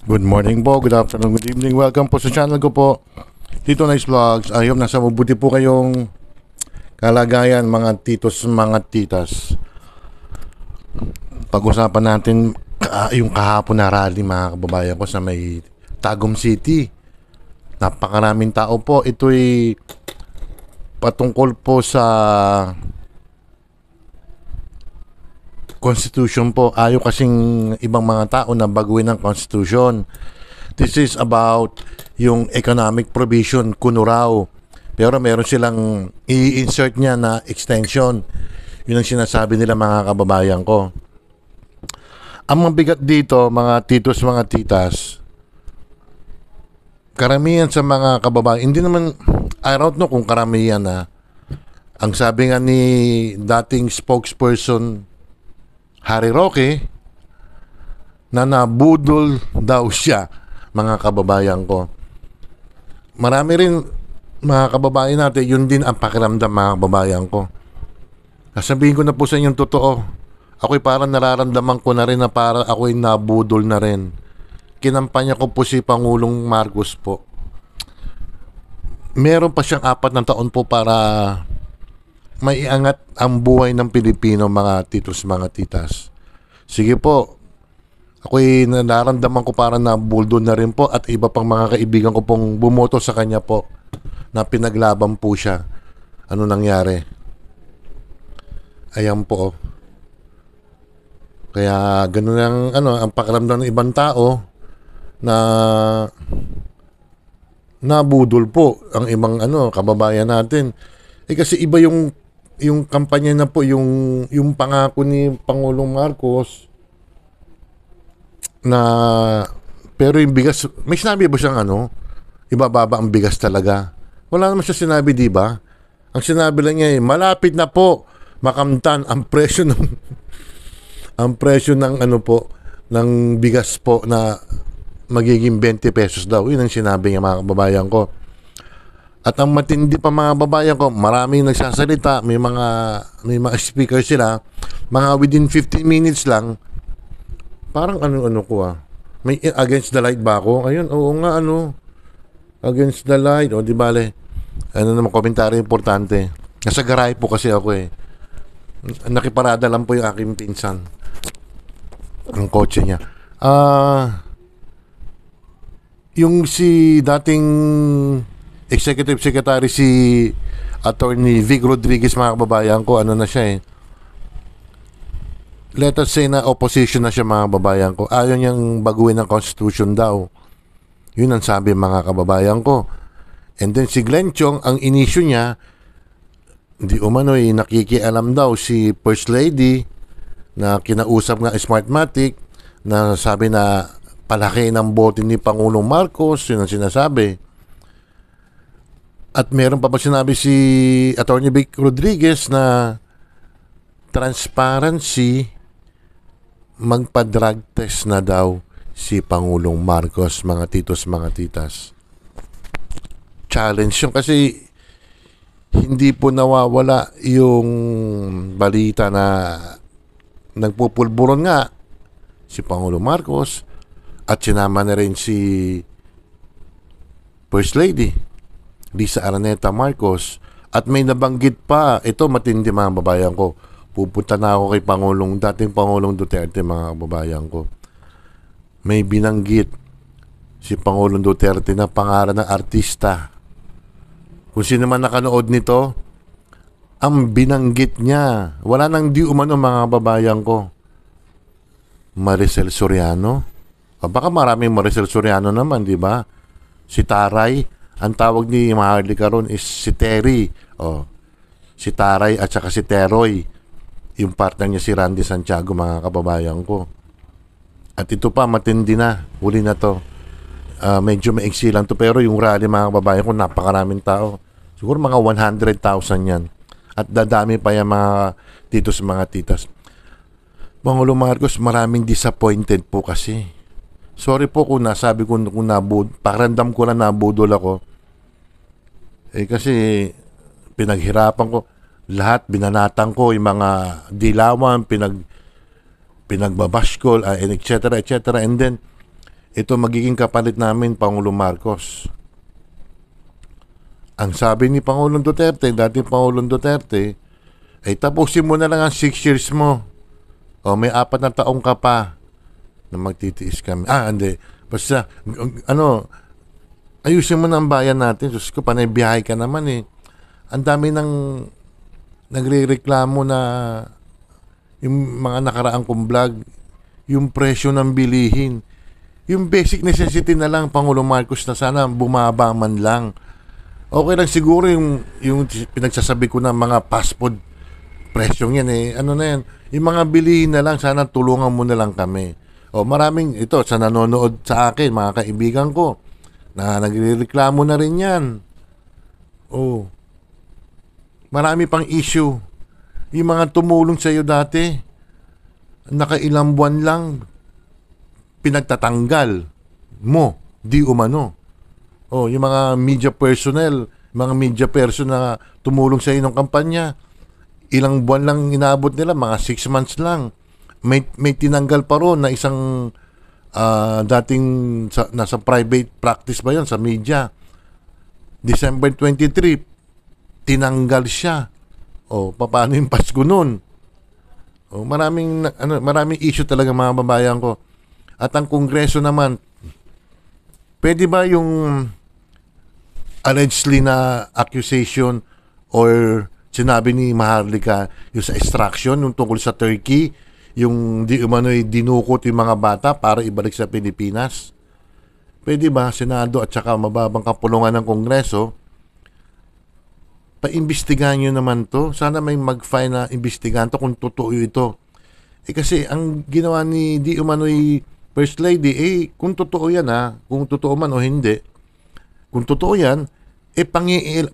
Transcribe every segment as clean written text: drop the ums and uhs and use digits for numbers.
Good morning po, good afternoon, good evening. Welcome po sa channel ko po, Tito Nice Vlogs. I hope nasa mabuti po kayong kalagayan mga titos, mga titas. Pag-usapan natin yung kahapon na rally mga kababayan ko sa may Tagum City. Napakaraming tao po. Ito'y patungkol po sa Constitution po. Ayaw kasing ibang mga tao na baguhin ang Constitution. This is about yung economic provision, kuno raw. Pero meron silang i-insert niya na extension. Yun ang sinasabi nila mga kababayan ko. Ang mabigat dito, mga titos, mga titas, karamihan sa mga kababayan, hindi naman, I don't know kung karamihan na, ang sabi nga ni dating spokesperson Harry Roque, na nabudol daw siya, mga kababayan ko. Marami rin mga kababayan natin, yun din ang pakiramdam mga kababayan ko. Sasabihin ko na po sa inyong totoo, ako'y parang nararamdaman ko na rin na parang ako'y nabudol na rin. Kinampanya ko po si Pangulong Marcos po. Meron pa siyang 4 na taon po para maiangat ang buhay ng Pilipino, mga titos, mga titas. Sige po, ako'y nararamdaman ko parang nabudol na rin po at iba pang mga kaibigan ko pong bumoto sa kanya po na pinaglaban po siya. Ano nangyari? Ayan po. Kaya ganun ang pakiramdam ng ibang tao na nabudol po ang ibang kababayan natin. Kasi iba yung kampanya na po, yung pangako ni Pangulong Marcos na, pero yung bigas, may sinabi ba siyang ibababa ang bigas talaga? Wala naman siya sinabi, di ba? Ang sinabi lang niya malapit na po makamtan ang presyo ng ang presyo ng ng bigas po na magiging 20 pesos daw. Yun ang sinabi niya mga kababayan ko. At ang matindi pa mga babayan ko, maraming nagsasalita, may mga speaker sila, mga within 15 minutes lang, parang may against the light ba ako? Ayun, oo nga against the light, di bale, naman komentaryo importante. Nasa garay po kasi ako nakiparada lang po yung aking pinsan, ang kotse niya. Yung si dating Executive Secretary si Attorney Vic Rodriguez mga kababayan ko, na siya let us say na opposition na siya mga kababayan ko. Ayaw niyang baguhin ang Constitution daw. Yun ang sabi mga kababayan ko. And then si Glenn Chong, ang inisyu niya, di umano'y nakikialam daw si First Lady na kinausap nga Smartmatic na sabi na palaki ng bote ni Pangulong Marcos. Yun ang sinasabi. At meron pa sinabi si Attorney Vic Rodriguez na transparency, magpa-drug test na daw si Pangulong Marcos, mga titos, mga titas. Challenge yun kasi hindi po nawawala yung balita na nagpupulburon nga si Pangulong Marcos at sinama na rin si First Lady Lisa Araneta Marcos, at may nabanggit pa, ito matindi mga babayan ko, pupunta na ako kay dating Pangulong Duterte mga babayan ko. May binanggit si Pangulong Duterte na pangalan ng artista. Kung sino man nakanood nito, ang binanggit niya, wala nang di umano mga babayan ko, Maricel Soriano. Baka maraming Maricel Soriano naman, di ba? Si Taray. Ang tawag ni Maharlika ron is si Terry. Si Taray at saka si Teroy. Yung partner niya si Randy Santiago mga kababayan ko. At ito pa, matindi na. Huli na to. Medyo maiksi lang to. Pero yung rally mga kababayan ko, napakaraming tao. Siguro mga 100,000 yan. At dadami pa yung mga titos, mga titas. Pangulong Marcos, maraming disappointed po kasi. Sorry po kung nasabi ko kung pakiramdam ko lang nabudol ako. Kasi pinaghirapan ko lahat, binanatan ko yung mga dilawan, pinagbabash ko, etc. etc. And then ito magiging kapalit namin, Pangulong Marcos. Ang sabi ni Pangulong Duterte, dating Pangulong Duterte, ay tapusin mo na lang ang 6 years mo. O may 4 na taong ka pa na magtitiis kami. Hindi. Basta, ayusin mo na ang bayan natin. Diyos ko, panay biyahe ka naman eh. Ang dami ng nagre-reklamo na yung mga nakaraang kong vlog, yung presyo ng bilihin. Yung basic necessity na lang, Pangulong Marcos, na sana bumaba man lang. Okay lang siguro yung pinagsasabi ko na mga fast food presyong yan eh. Ano na yan? Yung mga bilihin na lang, sana tulungan mo na lang kami. Maraming ito, sa nanonood sa akin, mga kaibigan ko, na nagrereklamo na rin yan. Marami pang issue. Yung mga tumulong sa iyo dati, nakailang buwan lang, pinagtatanggal mo, di umano. Yung mga media personnel, mga media person na tumulong sa iyo ng kampanya, ilang buwan lang inaabot nila, mga 6 months lang. May tinanggal pa ron na isang dating nasa private practice ba yon sa media. December 23, tinanggal siya. Paano yung Pasko nun? Maraming issue talaga, mga babayan ko. At ang Kongreso naman, pwede ba yung allegedly na accusation or sinabi ni Maharlika yung sa extraction, yung tungkol sa Turkey, yung di umano'y dinukot yung mga bata para ibalik sa Pilipinas? Pwede ba Senado at saka mababang kapulungan ng Kongreso, paimbestigahan nyo naman to? Sana may mag-file na imbestigahan to kung totoo ito. Kasi ang ginawa ni di umano'y First Lady, kung totoo yan kung totoo man o hindi, kung totoo yan,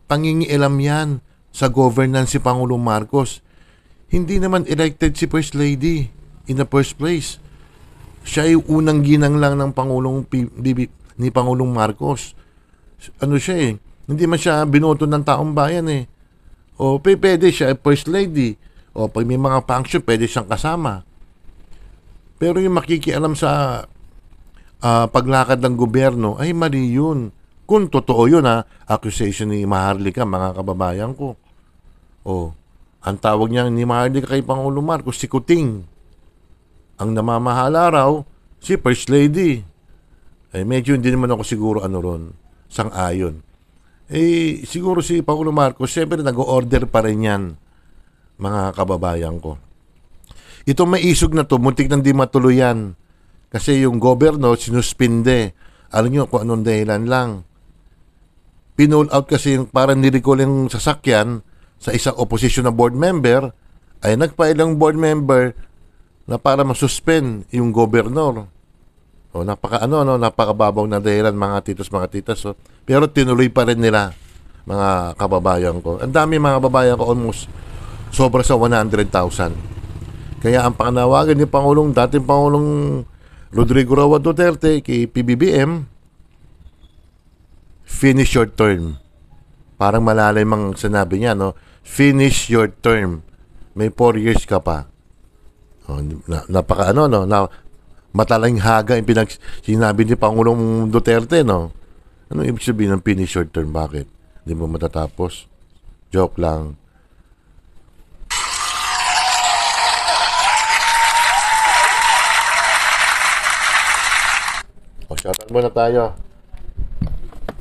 pangingialam yan sa governance si Pangulong Marcos. Hindi naman elected si First Lady in the first place. Siya ay unang ginang lang ng ni Pangulong Marcos. Siya hindi man siya binoto ng taong bayan eh. Pwede siya First Lady. Pag may mga function, pwede siyang kasama. Pero yung makikialam sa paglakad ng gobyerno, ay mali yun. Kung totoo yun accusation ni Maharlika, mga kababayan ko. Ang tawag niya ni Maharlika kay Pangulong Marcos, si Kuting. Ang namamahala raw, si First Lady. Medyo hindi naman ako siguro ron, sang-ayon. Siguro si Pangulong Marcos, siyempre nag-order pa rin yan, mga kababayan ko. Itong may isog na to, muntik nang di matuluyan. Kasi yung governor, sinuspinde. Alam nyo kung anong dahilan lang. Pinull out kasi yung parang nirecall yung sasakyan sa isang opposition na board member, ay nagpa ilang board member na para masuspend yung governor. Napakababaw na dahilan, mga titos, mga titas. Pero tinuloy pa rin nila, mga kababayan ko. Ang dami, mga kababayan ko, almost sobra sa 100,000. Kaya ang panawagan ni dating Pangulong Rodrigo Roa Duterte kay PBBM, finish your term. Parang malalim ang sinabi niya, finish your term. May 4 years ka pa. Matalang haga yung sinabi ni Pangulong Duterte, no? Ano ibig sabihin ng finish your term? Bakit? Hindi mo matatapos? Joke lang. Shoutout muna tayo.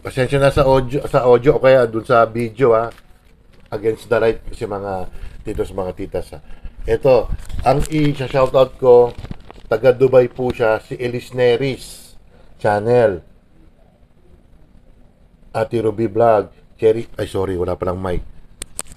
Pasensya na sa audio o kaya dun sa video against the light kasi mga titos, mga titas Ito, ang i-shoutout ko, taga Dubai po siya, si Elise Neris channel, Ate Ruby Vlog, wala palang mic.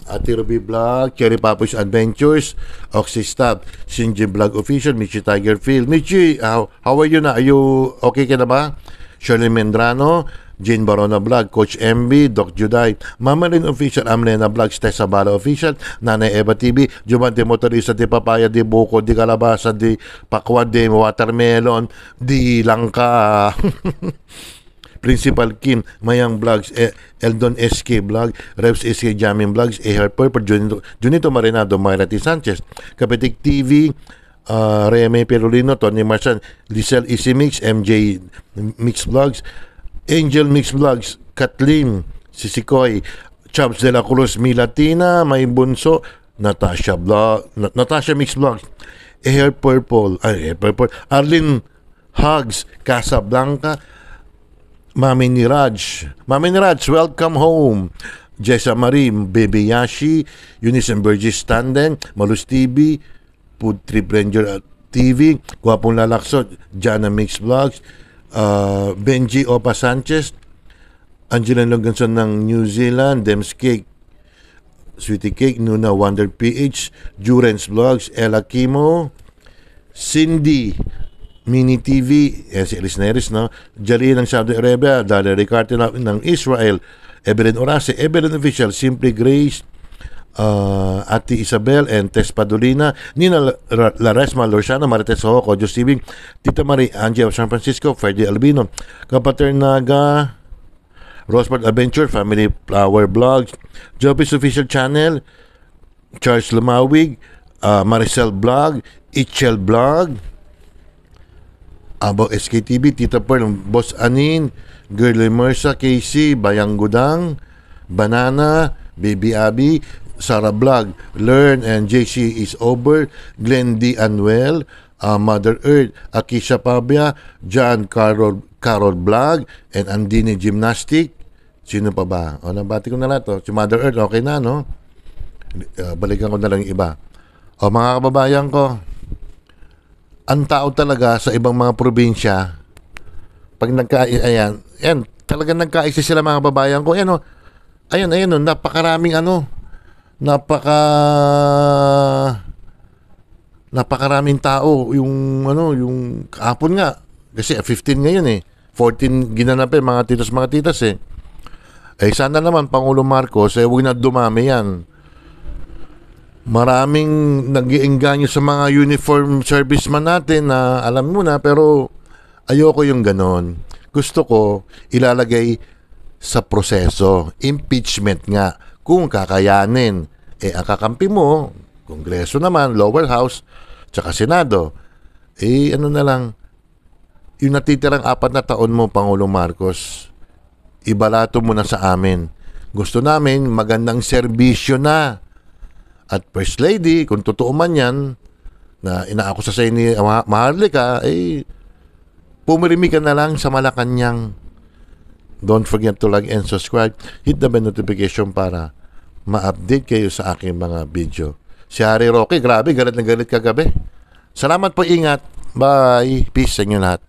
Ate Ruby Vlog, Cherry Papoy's Adventures, Oxystab, Shinji Vlog Official, Michi Tiger Field. Michi, how are you na? Are you okay ka na ba? Shirley Mendrano, Jane Barona Vlog, Coach MB, Doc Juday, Mama Lynn Official, Amlena Vlogs, Tessa Bala Official, Nanay Eva TV, Jumante Motorista, di Papaya, di Buko, di Kalabasa, di Pakwa, di Watermelon, di Langka, Principal Kim, Mayang Vlogs, Eldon SK Vlog, Revs SK Jamming Vlogs, Harper, Junito Marinado, Myra T. Sanchez, Kapitik TV, Reme Perolino, Tony Marsan, Lisel Easy Mix, MJ Mix Vlogs, Angel Mix Vlogs, Kathleen Sisikoy, Chubbs de la Cruz, Milatina, May Bunso, Natasha Mix Vlogs, Hair Purple, Arlene Hugs, Casablanca, Mami ni Raj, welcome home. Jessa Marie, Baby Yashi, Eunice and Burgess Tanden, Malus TV, Food Trip Ranger TV, Gwapong Lalaksot, Jana Mix Vlogs, Benji Opa Sanchez, Angela Loganson ng New Zealand, Dems Cake, Sweetie Cake, Nuna Wonder PH, Jurens Vlogs, Ella Kimo, Cindy, Mini TV, si Alice Neris, no? Jali ng Saudi Arabia, Dalia Ricarte ng Israel, Evelyn Orase, Evelyn Official, Simply Grace, Ate Isabel and Tess Padolina, Nina Laresma, Lorsiano, Marites Hoco, Diyos TV, Tita Marie, Angie of San Francisco, Freddy Albino, Kapaternaga, Rosebud Adventure, Family Flower Vlogs, Jopis Official Channel, Charles Lumawig, Maricel Vlog, Itchel Vlog, Abo SKTV, Tita Pearl, Boss Anin, Girly Mersa, Casey, Bayang Gudang, Banana, Baby Abby, Sarah Vlog, Learn and JC is over, Glenn D. Anuel, Mother Earth, Akisha Pabia, John Carol Vlog, and Andini Gymnastic. Sino pa ba? O, nabati ko na lahat. Si Mother Earth, okay na, no? Balikan ko na lang yung iba. O, mga kababayan ko, ang tao talaga sa ibang mga probinsya, pag talagang nagkaisa sila mga kababayan ko. Ayan, napakaraming napakaraming tao yung kahapon nga kasi 15 ngayon 14 ginanap mga titas sana naman Pangulo Marcos huwag na dumami yan. Maraming nag-iengganyo sa mga uniform serviceman natin na alam mo na, pero ayoko yung ganon. Gusto ko ilalagay sa proseso, impeachment nga kung kakayanin. Ang kakampi mo, Kongreso naman, lower house, tsaka Senado, na lang, yung natitirang 4 na taon mo, Pangulong Marcos, ibalato mo na sa amin. Gusto namin magandang serbisyo na. At First Lady, kung totoo man yan, na inaakusa sa ni Maharlika, pumirimi ka na lang sa Malacanang. Don't forget to like and subscribe. Hit the bell notification para ma-update kayo sa aking mga video. Si Harry Roque, grabe, galit na galit kagabi. Salamat po, ingat. Bye. Peace sa inyo lahat.